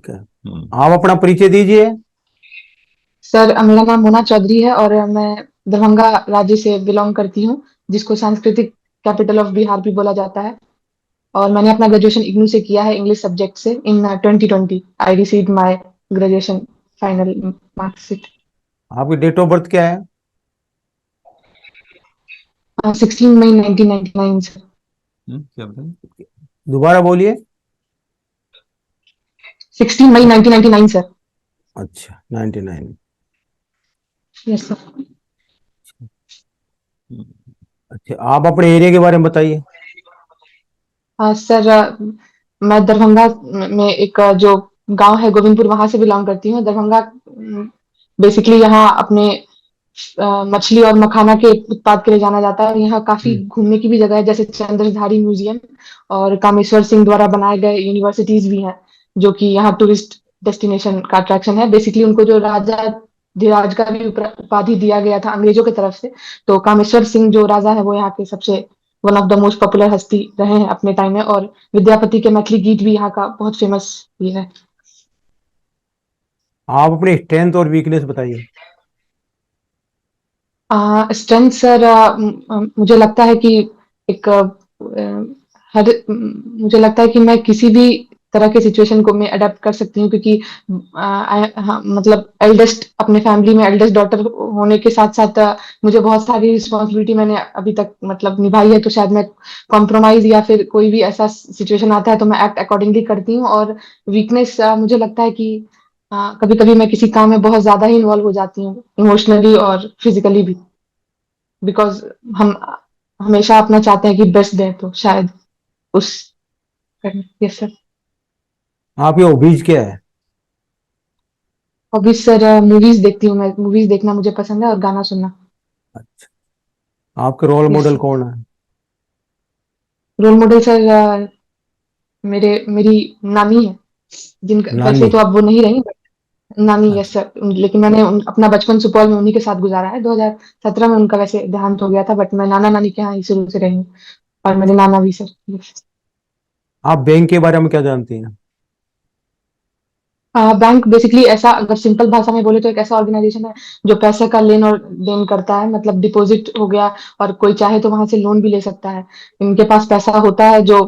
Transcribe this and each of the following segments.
ठीक है। आप अपना परिचय दीजिए। सर मेरा नाम मोना चौधरी है और मैं दरभंगा राज्य से बिलोंग करती हूँ, जिसको सांस्कृतिक कैपिटल ऑफ बिहार भी बोला जाता है। और मैंने अपना ग्रेजुएशन इग्नू से किया है, इंग्लिश सब्जेक्ट से। इन 2020 I received my graduation final marksheet. आपकी डेट ऑफ बर्थ क्या है? 16 मई 1999 सर। क्या बताएं? दोबारा बोलिए। 16 मई 1999 सर। अच्छा, 99। Yes sir. अच्छा, आप अपने एरिया के बारे में बताइए। सर मैं दरभंगा में एक जो गांव है गोविंदपुर, वहां से बिलोंग करती हूँ। दरभंगा बेसिकली यहाँ अपने मछली और मखाना के उत्पाद के लिए जाना जाता है, और यहाँ काफी हम्म। घूमने की भी जगह है, जैसे चंद्रधारी म्यूजियम और कामेश्वर सिंह द्वारा बनाए गए यूनिवर्सिटीज भी हैं, जो कि यहाँ टूरिस्ट डेस्टिनेशन का अट्रैक्शन है। बेसिकली उनको जो राजा धीराज का भी उपाधि दिया गया था अंग्रेजों की तरफ से, तो कामेश्वर सिंह जो राजा है वो यहाँ के सबसे one of the most popular हस्ती रहे हैं अपने टाइम में। और विद्यापति के मैथिली गीत भी यहाँ का बहुत फेमस ये है। आप अपने स्ट्रेंथ और वीकनेस बताइए। स्ट्रेंथ सर, मुझे लगता है कि एक मुझे लगता है कि मैं किसी भी तरह के सिचुएशन को मैं अडेप्ट कर सकती हूँ, क्योंकि हाँ, मतलब एल्डेस्ट, अपने फैमिली में एल्डेस्ट डॉटर होने के साथ साथ मुझे बहुत सारी रिस्पॉन्सिबिलिटी मैंने अभी तक मतलब निभाई है, तो शायद मैं कॉम्प्रोमाइज या फिर कोई भी ऐसा सिचुएशन आता है तो मैं एक्ट अकॉर्डिंगली करती हूँ। और वीकनेस मुझे लगता है कि कभी कभी मैं किसी काम में बहुत ज्यादा ही इन्वॉल्व हो जाती हूँ, इमोशनली और फिजिकली भी, बिकॉज हम हमेशा अपना चाहते हैं कि बेस्ट दें, तो शायद उस यस सर। आपकी हॉबीज क्या है? हॉबीज सर, मूवीज देखती हूँ मैं, मूवीज देखना मुझे पसंद है और गाना सुनना। अच्छा, आपके रोल यस मॉडल सर। कौन है? रोल मॉडल सर, मेरी नानी है, जिनका वैसे नानी। तो अब वो नहीं रही, बट नानी, यस अच्छा। सर। लेकिन मैंने अपना बचपन सुपौल में उन्हीं के साथ गुजारा है। 2017 में उनका वैसे देहांत हो गया था, बट मैं नाना नानी के यहाँ ही शुरू से रही हूँ। और मेरे नाना भी सर। yes। आप बैंक के बारे में क्या जानती हैं? बैंक बेसिकली ऐसा, अगर सिंपल भाषा में बोले तो एक ऐसा ऑर्गेनाइजेशन है जो पैसे का लेन और देन करता है, मतलब डिपॉजिट हो गया, और कोई चाहे तो वहां से लोन भी ले सकता है। इनके पास पैसा होता है जो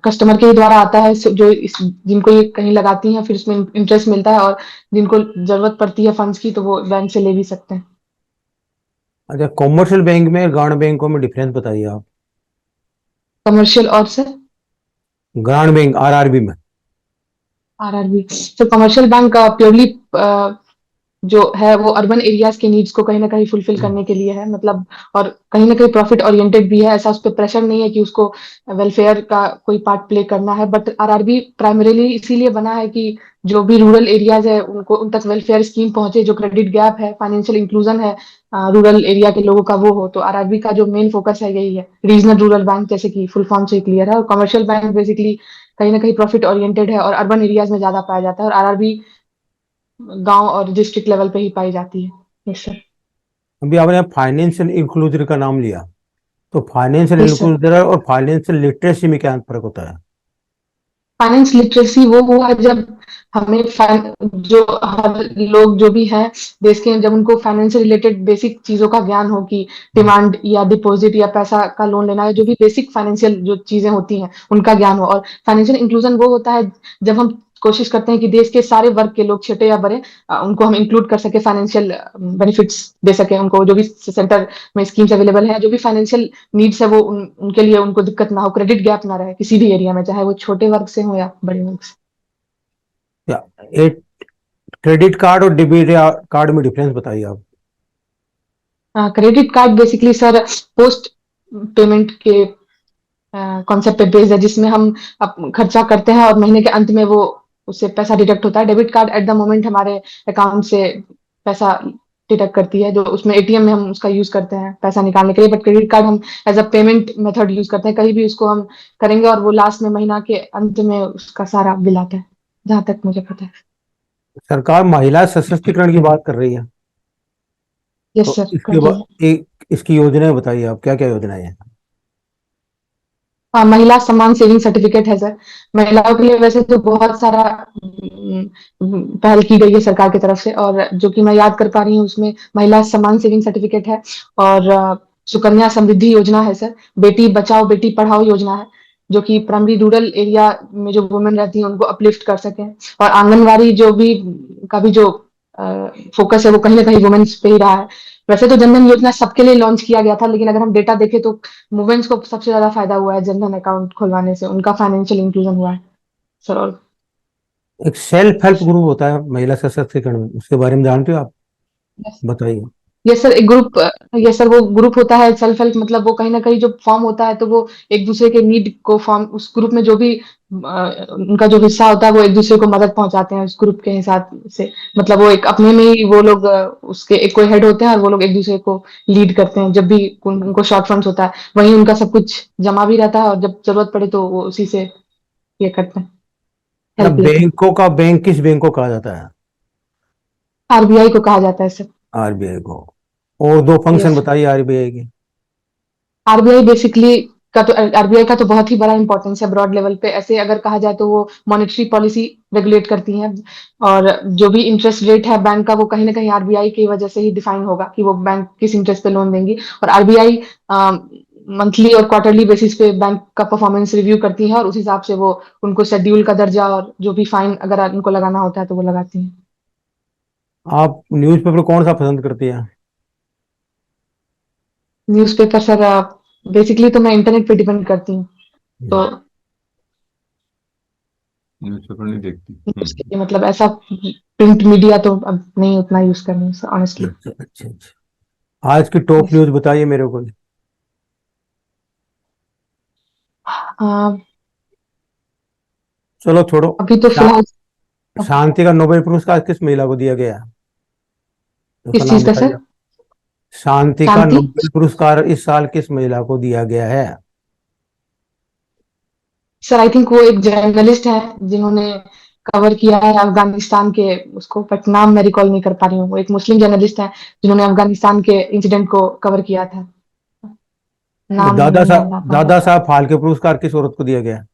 कस्टमर के ही द्वारा आता है, जिनको ये कहीं लगाती हैं फिर उसमें इंटरेस्ट मिलता है, और जिनको जरूरत पड़ती है फंड्स की तो वो बैंक से ले भी सकते हैं। अच्छा, कॉमर्शियल बैंक में ग्रामीण बैंकों में डिफरेंस बताइए आप। कमर्शियल और सर, ग्रामीण बैंक, आरआरबी में। आरआरबी तो कमर्शियल बैंक प्योरली जो है वो अर्बन एरियाज के नीड्स को कहीं ना कहीं फुलफिल हम्म। करने के लिए है, मतलब। और कहीं ना कहीं प्रॉफिट ओरिएंटेड भी है, ऐसा उस पर प्रेशर नहीं है कि उसको वेलफेयर का कोई पार्ट प्ले करना है। बट आरआरबी प्राइमरीली इसीलिए बना है कि जो भी रूरल एरियाज है उनको उन तक वेलफेयर स्कीम पहुंचे, जो क्रेडिट गैप है, फाइनेंशियल इंक्लूजन है रूरल एरिया के लोगों का, वो हो। तो आरआरबी का जो मेन फोकस है यही है, रीजनल रूरल बैंक, जैसे कि फुल फॉर्म से क्लियर है। और कमर्शियल बैंक बेसिकली कहीं ना कहीं प्रॉफिट ओरिएंटेड है और अर्बन एरियाज में ज्यादा पाया जाता है, और आरआरबी गांव और डिस्ट्रिक्ट लेवल पे ही पाई जाती है। Yes sir. अभी आपने फाइनेंशियल इंक्लूजन का नाम लिया, तो फाइनेंशियल यस सर। इंक्लूजन और फाइनेंशियल लिटरेसी में क्या फर्क होता है? फाइनेंस लिटरेसी वो हुआ जब हमें जो हर लोग जो भी हैं देश के, जब उनको फाइनेंस से रिलेटेड बेसिक चीजों का ज्ञान हो कि हम्म। डिमांड या डिपॉजिट या पैसा का लोन लेना है, जो भी बेसिक फाइनेंशियल जो चीजें होती हैं उनका ज्ञान हो। और फाइनेंशियल इंक्लूजन वो होता है जब हम कोशिश करते हैं कि देश के सारे वर्ग के लोग, छोटे या बड़े, उनको हम इंक्लूड कर सके, फाइनेंशियल बेनिफिट्स दे सके उनको, जो भी सेंटर में स्कीम्स अवेलेबल है, जो भी फाइनेंशियल नीड्स है वो उनके लिए उनको दिक्कत ना हो, क्रेडिट गैप ना रहे किसी भी एरिया में, चाहे वो छोटे वर्ग से हो या बड़े वर्ग से। क्या एक क्रेडिट कार्ड और डेबिट कार्ड में डिफरेंस बताइए आप। Credit card basically sir post payment के कॉन्सेप्ट पे बेस्ड है, जिसमें हम खर्चा करते हैं और महीने के अंत में वो उससे पैसा डिडक्ट होता है। Debit card at the moment हमारे अकाउंट से पैसा डिडक्ट करती है, जो उसमें एटीएम में हम उसका यूज करते हैं पैसा निकालने के लिए। बट क्रेडिट कार्ड हम as a payment method use करते हैं, कहीं भी उसको हम करेंगे और वो लास्ट में महीना के अंत में उसका सारा बिल आता है, जहां तक मुझे पता है। सरकार महिला सशक्तिकरण की बात कर रही है, यस तो सर, कर इसके रही है। बाद एक इसकी योजनाएं बताइए आप, क्या क्या योजनाएं हैं? महिला सम्मान सेविंग सर्टिफिकेट है सर। महिलाओं के लिए वैसे तो बहुत सारा पहल की गई है सरकार की तरफ से, और जो कि मैं याद कर पा रही हूँ उसमें महिला सम्मान सेविंग सर्टिफिकेट है, और सुकन्या समृद्धि योजना है सर। बेटी बचाओ बेटी पढ़ाओ योजना है, जो कि प्राइमरी रूरल एरिया में जो वुमेन रहती हैं उनको अपलिफ्ट कर सकें। और आंगनवाड़ी जो भी का भी जो फोकस है वो कहीं ना कहीं वुमेन्स पे ही रहा है। वैसे तो जनधन योजना सबके लिए लॉन्च किया गया था, लेकिन अगर हम डेटा देखें तो वुमेन्स को सबसे ज्यादा फायदा हुआ है जनधन अकाउंट खुलवाने से, उनका फाइनेंशियल इंक्लूजन हुआ है सर। और एक सेल्फ हेल्प ग्रुप होता है महिला सशक्तिकरण में, उसके बारे में जानते हो आप? बताइए। यस सर, एक ग्रुप, यस सर, वो ग्रुप होता है सेल्फ हेल्प, मतलब वो कहीं ना कहीं जो फॉर्म होता है तो वो एक दूसरे के नीड को फॉर्म, उस ग्रुप में जो भी उनका जो हिस्सा होता है वो एक दूसरे को मदद पहुंचाते हैं उस ग्रुप के हिसाब से। मतलब वो एक अपने में ही वो लोग उसके एक कोई हेड होते हैं, और वो लोग एक दूसरे को लीड करते हैं। जब भी उनको शॉर्ट फंड्स होता है वहीं उनका सब कुछ जमा भी रहता है, और जब जरूरत पड़े तो वो उसी से ये करते हैं, ना, हेल्प लेते हैं। बैंकों का बैंक किस बैंक को कहा जाता है? आरबीआई को कहा जाता है सर। आरबीआई को। और दो फंक्शन यस। बताइए आरबीआई के। आरबीआई बेसिकली का तो आरबीआई का तो बहुत ही बड़ा इंपॉर्टेंस है ब्रॉड लेवल पे। ऐसे अगर कहा जाए तो वो मॉनेटरी पॉलिसी रेगुलेट करती हैं, और जो भी इंटरेस्ट रेट है बैंक का वो कहीं ना कहीं आरबीआई की वजह से ही डिफाइन होगा कि वो बैंक किस इंटरेस्ट पे लोन देंगी। और आरबीआई मंथली और क्वार्टरली बेसिस पे बैंक का परफॉर्मेंस रिव्यू करती है, और उस हिसाब से वो उनको शेड्यूल का दर्जा और जो भी फाइन अगर उनको लगाना होता है तो वो लगाती है। आप न्यूज़पेपर कौन सा पसंद करती है? न्यूज़पेपर सर, बेसिकली तो मैं इंटरनेट पे डिपेंड करती हूँ, तो न्यूज़पेपर नहीं देखती। न्यूज़ के लिए मतलब ऐसा प्रिंट मीडिया तो अब नहीं उतना यूज कर रही हूँ ऑनेस्टली। अच्छा अच्छा अच्छा। आज की टॉप न्यूज़ बताइए मेरे को। चलो छोड़ो। अभी तो शा, फिलहाल शांति का नोबेल पुरस्कार किस महिला को दिया गया है? उसका किस नाम चीज का बताइए। सर? शांति का शांति। नोबेल पुरस्कार इस साल किस महिला को दिया गया है? सर आई थिंक वो एक जर्नलिस्ट है जिन्होंने कवर किया है अफगानिस्तान के उसको, बट नाम मैं रिकॉल नहीं कर पा रही हूँ। वो एक मुस्लिम जर्नलिस्ट है जिन्होंने अफगानिस्तान के इंसिडेंट को कवर किया था। नाम दादा नहीं याद आ साहब पा रहा। दादा साहब फाल्के पुरस्कार किस औरत को दिया गया है?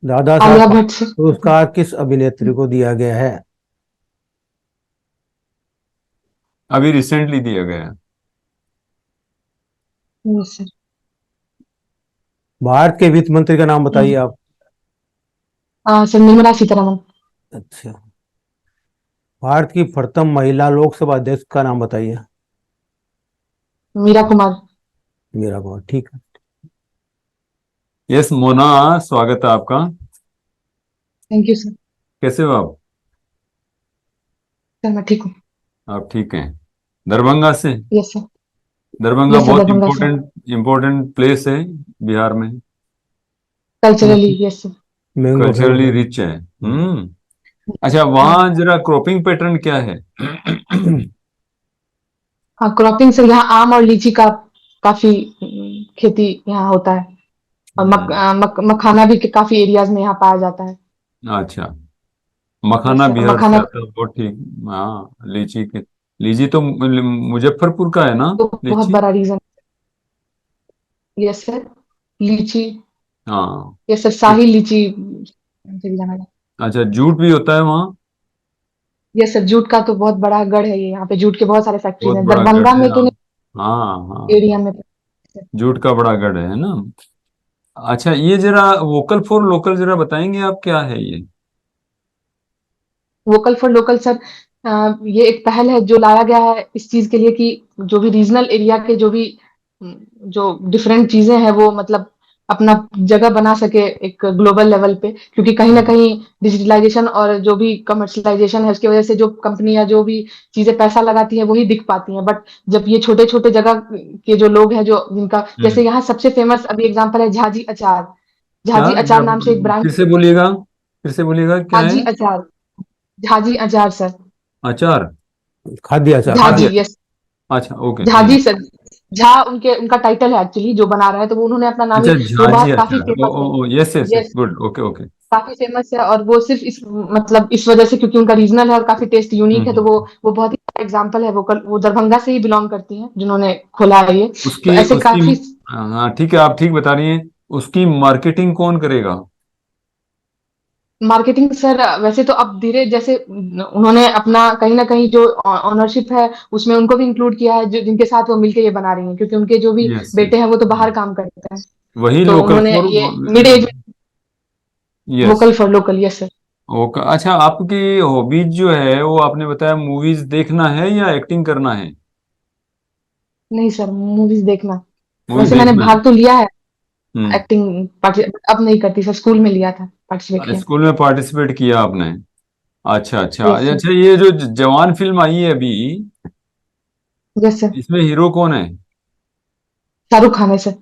दादा साहब आलिया फाल्के भट्ट सर। पुरस्कार किस अभिनेत्री को दिया गया है? अभी रिसेंटली दिया गया है। Yes sir. भारत के वित्त मंत्री का नाम बताइए आप। सर निर्मला सीतारमन। अच्छा। भारत की प्रथम महिला लोकसभा अध्यक्ष का नाम बताइए। मीरा कुमार। मेरा बहुत ठीक है। यस मोना, स्वागत है आपका। Thank you sir. कैसे हो आप? सर मैं ठीक हूँ। आप ठीक हैं? दरभंगा से? Yes sir. Darbhanga yes sir, बहुत दरभंगा से। इम्पोर्टेंट प्लेस है बिहार में। Culturally yes sir. Mango famous culturally है। रिच है। अच्छा, वहाँ जरा क्रॉपिंग पैटर्न क्या है? हाँ, क्रॉपिंग सर यहाँ आम और लीची का काफी खेती यहाँ होता है। और मखाना भी काफी एरियाज में यहाँ पाया जाता है। अच्छा, यस मखाना सर, बिहार से मखाना आता है, बहुत ठीक। हाँ, लीची तो मुजफ्फरपुर का है ना? तो बहुत लीची। बड़ा रीजन। यस सर, लीची। हाँ। यस सर, शाही लीची से भी जाना जाता अच्छा, जूट भी होता है वहाँ? है। यस सर, जूट का तो बहुत बड़ा गढ़ है ये, यहाँ पे जूट के बहुत सारे फैक्ट्रीज बहुत हैं बड़ा गढ़ दरभंगा है, में तो हाँ। नहीं, हाँ हाँ। एरिया में। जूट का बड़ा गढ़ है ना? अच्छा, ये जरा वोकल फॉर लोकल जरा बताएंगे आप, क्या है ये? वोकल फॉर लोकल सर, ये एक पहल है जो लाया गया है इस चीज के लिए कि जो भी रीजनल एरिया के जो भी जो डिफरेंट चीजें हैं वो मतलब अपना जगह बना सके एक ग्लोबल लेवल पे। क्योंकि कहीं ना हम्म। कहीं डिजिटलाइजेशन और जो भी कमर्शलाइजेशन है उसकी वजह से जो कंपनी या जो भी चीजें पैसा लगाती है वही दिख पाती हैं। बट जब ये छोटे छोटे जगह के जो लोग हैं जो जिनका, जैसे हम्म। यहाँ सबसे फेमस अभी एग्जांपल है झाजी अचार। क्या झाजी अचार नाम से एक ब्रांड, फिर से बोलिएगा, क्या झाजी है? अचार, झाजी अचार सर। अचार? खाद्य आचार। झाजी खाद्य? यस। अच्छा, ओके। झाजी सर, झा उनके उनका टाइटल है एक्चुअली जो बना रहा है, तो वो उन्होंने अपना नाम ही, अच्छा, वो झाजी बात काफी अचार। ओ फेमस है। Oh oh, yes yes yes, yes, good, okay okay. काफी फेमस है, और वो सिर्फ इस मतलब इस वजह से क्योंकि उनका रीजनल है और काफी टेस्ट यूनिक है, तो हम्म। वो बहुत ही एग्जांपल है। वो दरभंगा से ही बिलोंग करती हैं जिन्होंने खोला है ये। तो उसकी ऐसे उसकी काफी हाँ ठीक है, आप ठीक बता रही हैं। उसकी मार्केटिंग कौन करेगा? मार्केटिंग सर, वैसे तो अब धीरे जैसे उन्होंने अपना कहीं ना कहीं जो ऑनरशिप है उसमें उनको भी इंक्लूड किया है, जो जिनके साथ वो मिलके ये बना रही हैं, क्योंकि उनके जो भी यस बेटे यस। हैं वो तो बाहर काम करते हैं। वही तो लोकल उन्होंने फॉर। ये mid age, yes. Vocal for local, yes sir. Okay, अच्छा आपकी हॉबीज जो है वो आपने बताया मूवीज देखना है या एक्टिंग करना है? नहीं सर, मूवीज देखना। मूवीज वैसे मैंने देखना है। भाग तो लिया है हम्म। एक्टिंग अब नहीं करती सर, स्कूल में लिया था, पार्टिसिपेट किया। स्कूल में पार्टिसिपेट किया आपने? अच्छा अच्छा यस सर। अच्छा, ये जो जवान फिल्म आई है अभी, यस सर। इसमें हीरो कौन है? शाहरुख खान है सर।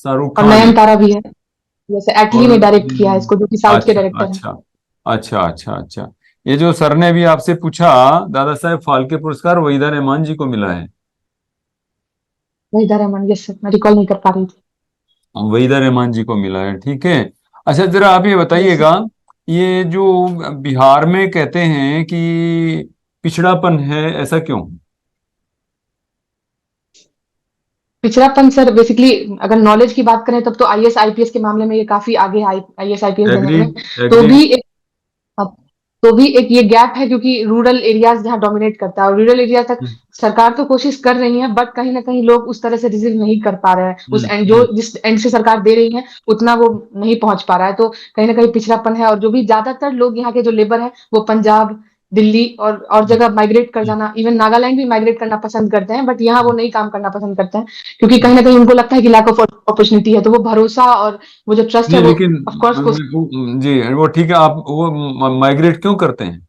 शाहरुख और खान है? नयनतारा भी है। जैसे एटली और ने डायरेक्ट किया है इसको, जो कि साउथ के अच्छा डायरेक्टर हैं। अच्छा अच्छा अच्छा अच्छा। ये जो सर ने अभी आपसे पूछा, दादा साहेब फाल्के पुरस्कार वहीदा रहमान जी को मिला है। वहीदा रहमान, यस सर, मैं रिकॉल नहीं कर पा रही थी। वहीदा रहमान जी को मिला है, ठीक है। अच्छा जरा आप ये यस सर। बताइएगा, ये जो बिहार में कहते हैं कि पिछड़ापन है, ऐसा क्यों? पिछड़ापन सर, बेसिकली अगर नॉलेज की बात करें तब तो आईएएस आईपीएस के मामले में ये काफी आगे है, आईएएस आईपीएस बनने में। एग्रीड तो एग्रीड। भी एक तो भी एक ये गैप है, क्योंकि रूरल एरियाज जहाँ डोमिनेट करता है, और रूरल एरिया तक सरकार तो कोशिश कर रही है, बट कहीं ना कहीं लोग उस तरह से रिसीव नहीं कर पा रहे हैं, उस एंड जो जिस एंड से सरकार दे रही है उतना वो नहीं पहुंच पा रहा है। तो कहीं ना कहीं पिछड़ापन है, और जो भी ज्यादातर लोग यहाँ के जो लेबर है वो पंजाब, दिल्ली और जगह माइग्रेट कर जाना, इवन नागालैंड भी माइग्रेट करना पसंद करते हैं, बट यहाँ वो नहीं काम करना पसंद करते हैं, क्योंकि कहीं ना कहीं उनको लगता है कि लैक ऑफ अपॉर्चुनिटी है। तो वो भरोसा और वो जो ट्रस्ट है नहीं वो लेकिन ऑफ कोर्स, जी वो ठीक है, आप वो माइग्रेट क्यों करते हैं?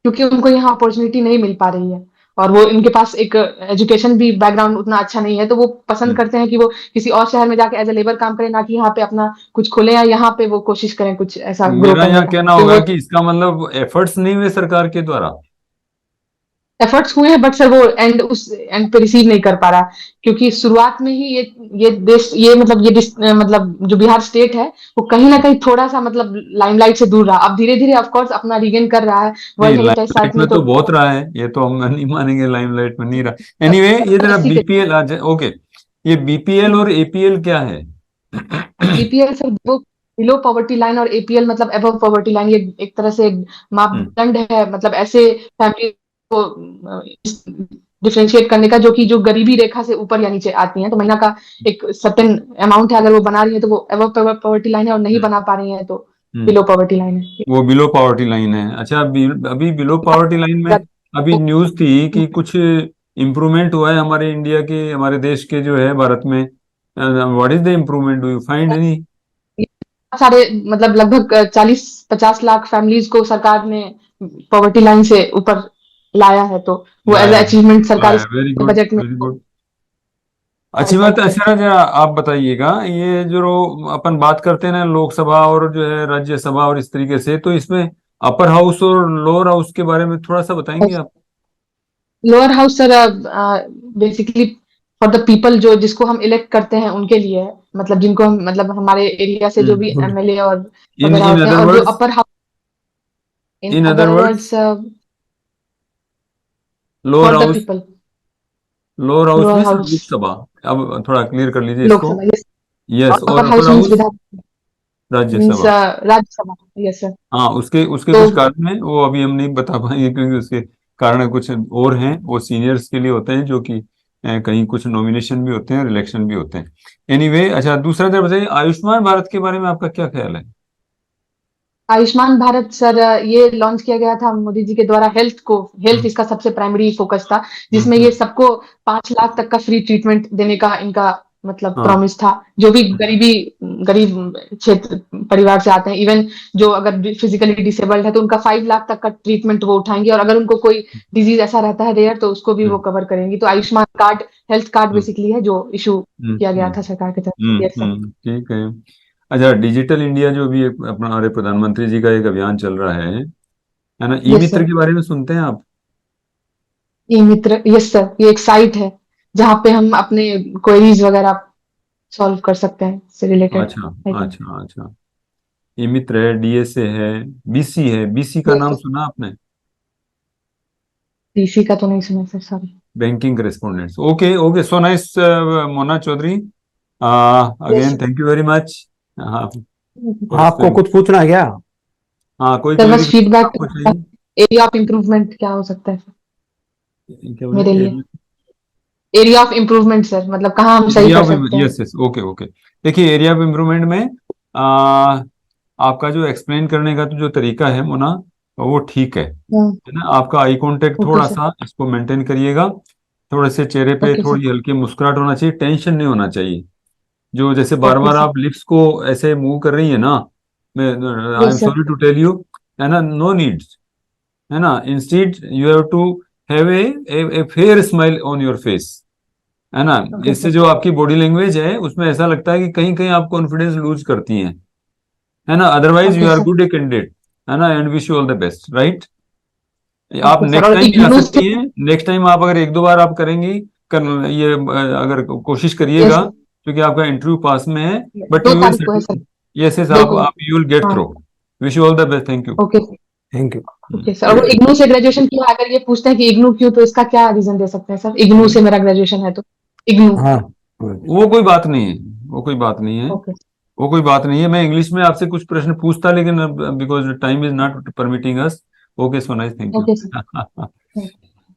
क्योंकि उनको यहाँ अपॉर्चुनिटी नहीं मिल पा रही है, और वो इनके पास एक एजुकेशन भी बैकग्राउंड उतना अच्छा नहीं है, तो वो पसंद हम्म। करते हैं कि वो किसी और शहर में जाके एज ए लेबर काम करें, ना कि यहाँ पे अपना कुछ खोले या यहाँ पे वो कोशिश करें कुछ ऐसा ग्रो मेरा करने यहाँ का। कहना तो होगा वो कि इसका मतलब एफर्ट्स नहीं हुए सरकार के द्वारा। एफर्ट्स हुए हैं, बट सर वो उस एंड पे रिसीव नहीं कर पा रहा, क्योंकि शुरुआत में ही ये देश, ये मतलब मतलब जो बिहार स्टेट है वो कहीं ना कहीं थोड़ा सा मतलब लाइमलाइट से दूर रहा। अब धीरे धीरे ऑफ कोर्स अपना रिगेन कर रहा है, नहीं वर्ल्ड हेरिटेज लाइमलाइट साइट में में तो। तो बहुत रहा है, ये तो हम नहीं मानेंगे, लाइमलाइट में नहीं रहा। एनीवे ये जरा इसी के बीपीएल आ जाए। ओके, ये बीपीएल और एपीएल क्या है? बीपीएल सर वो बिलो पॉवर्टी लाइन, और एपीएल मतलब एबव पॉवर्टी लाइन, ये एक तरह से एक हम्म, मापदंड है, मतलब ऐसे फैमिली को डिफरेंशिएट करने का, जो कि जो गरीबी रेखा से ऊपर या नीचे आती हैं, तो महीना का एक सर्टेन अमाउंट है, अगर वो बना रही है तो वो एबव पॉवर्टी लाइन है, और नहीं हम्म, बना पा रही है तो हम्म। बिलो पॉवर्टी लाइन है। वो बिलो पावर्टी लाइन है। अच्छा अभी बिलो पावर्टी लाइन में अभी न्यूज थी कि कुछ इम्प्रूवमेंट हुआ है हमारे इंडिया के, हमारे देश के जो है भारत में। What is the improvement, do you find any? सारे मतलब लगभग 40-50 लाख फैमिलीज को सरकार ने पॉवर्टी लाइन से ऊपर लाया है, तो वो एज लाया है, अचीवमेंट सरकारी वेरी गुड बजट में वेरी गुड। अच्छी बात हाईलाइट है। किया। अच्छा जरा आप बताइएगा, ये जो अपन बात करते हैं ना लोकसभा और जो है राज्यसभा और इस तरीके से, तो इसमें अपर हाउस और लोअर हाउस के बारे में थोड़ा सा बताएंगे आप? Lower house sir basically for the people, जो जिसको हम इलेक्ट करते हैं उनके लिए है, मतलब जिनको हम मतलब हमारे एरिया से जो भी गुड। एमएलए और इन वगैरह इन होते हैं, अदर और जो words, upper house, in in other other words words, lower for the house, people. Lower house lower में हाउस लोकसभा। अब थोड़ा क्लियर कर लीजिए इसको। लोकसभा, यस। यस, और और अपर अपर हाउस मीन्स हाउस विधान, means Rajya Sabha. Rajya Sabha, yes sir. हाँ उसके उसके तो कुछ कारण हैं, वो अभी हम नहीं बता पाएंगे क्योंकि उसके कारण कुछ और हैं, वो सीनियर्स के लिए होते हैं जो कि कहीं कुछ नॉमिनेशन भी होते हैं, इलेक्शन भी होते हैं। एनीवे अच्छा दूसरा जरा बताइए, आयुष्मान भारत के बारे में आपका क्या ख्याल है? आयुष्मान भारत सर, ये लॉन्च किया गया था मोदी जी के द्वारा, हेल्थ इसका सबसे प्राइमरी फोकस था, जिसमें ये हम्म। सबको 5 लाख तक का फ्री ट्रीटमेंट देने का इनका मतलब हाँ। प्रॉमिस था, जो भी गरीब क्षेत्र परिवार से आते हैं, इवन जो अगर फिजिकली डिसेबल्ड है तो उनका 5 लाख तक का ट्रीटमेंट वो उठाएंगे, और अगर उनको कोई डिजीज ऐसा रहता है रेयर तो उसको भी वो हम्म, कवर करेंगी। तो आयुष्मान कार्ड हेल्थ कार्ड हम्म, बेसिकली है जो इशू हम्म, किया गया था सरकार की तरफ से। Yes sir. ठीक है। अच्छा डिजिटल इंडिया जो भी एक अपना हमारे प्रधानमंत्री जी का एक अभियान चल रहा है ना, ई यस मित्र सर। के बारे में सुनते हैं आप? ई मित्र, यस सर, ये एक साइट है जहाँ पे हम अपने क्वेरीज वगैरह सॉल्व कर सकते हैं, इससे रिलेटेड अच्छा आई थिंक। अच्छा अच्छा। ई मित्र है, डीएसए है, बीसी है, बीसी का यस नाम सर। सुना आपने? टीसी का तो नहीं सुना sir, sorry. Banking correspondents, okay okay, so nice Mona Chaudhary, again thank you very much. हाँ आपको कुछ पूछना है क्या? हाँ, कोई सर क्वेरी बस फीडबैक, आपको चाहिए? एरिया ऑफ इम्प्रूवमेंट क्या हो सकता है सर क्या मेरे बोले? लिए? एरिया ऑफ इम्प्रूवमेंट सर, मतलब कहाँ हम सही एरिया कर ऑफ, सकते हैं। Yes yes, okay okay. देखिए एरिया ऑफ इम्प्रूवमेंट में आपका जो एक्सप्लेन करने का तो जो तरीका है मोना, वो ठीक है ना? आपका आई कांटेक्ट ओके थोड़ा सर। सा इसको मेंटेन करिएगा, थोड़े से चेहरे पे ओके सर। थोड़ी हल्की मुस्कुराहट होना चाहिए, टेंशन नहीं होना चाहिए। जो जैसे बार ओके बार सर। आप लिप्स को ऐसे मूव कर रही है ना, मैं I am yes sir. Sorry to tell you, है ना, नो नीड्स, है ना, instead you have to have a fair smile on your face, है ना। ओके इससे सर। जो आपकी बॉडी लैंग्वेज है उसमें ऐसा लगता है कि कहीं कहीं आप कॉन्फिडेंस लूज करती हैं, है ना, otherwise okay you are sir. Good a candidate, है ना, and wish you all the best, right. आप ओके सर। नेक्स्ट और टाइम भी आ इग्नू से। सकती हैं, नेक्स्ट टाइम आप अगर एक दो बार आप करेंगी, कर ये अगर कोशिश यस करिएगा, सर। क्योंकि आपका इंटरव्यू पास में है, बट दो यू विल तारीख को है सर। यस यस, दो आप को। यू विल गेट हाँ। Through, wish you all the best, thank you. Okay. Thank you. Okay sir, और इग्नू से ग्रेजुएशन किया, अगर ये पूछते हैं कि इग्नू क्यों, तो इसका क्या रीजन दे सकते हैं सर? इग्नू से मेरा ग्रेजुएशन है तो इग्नू। हाँ वो कोई बात नहीं है, वो कोई बात नहीं है, ओके। वो कोई बात नहीं है। मैं इंग्लिश में आपसे कुछ प्रश्न पूछता, लेकिन because time is not permitting us. Okay, so nice, thank okay sir. You.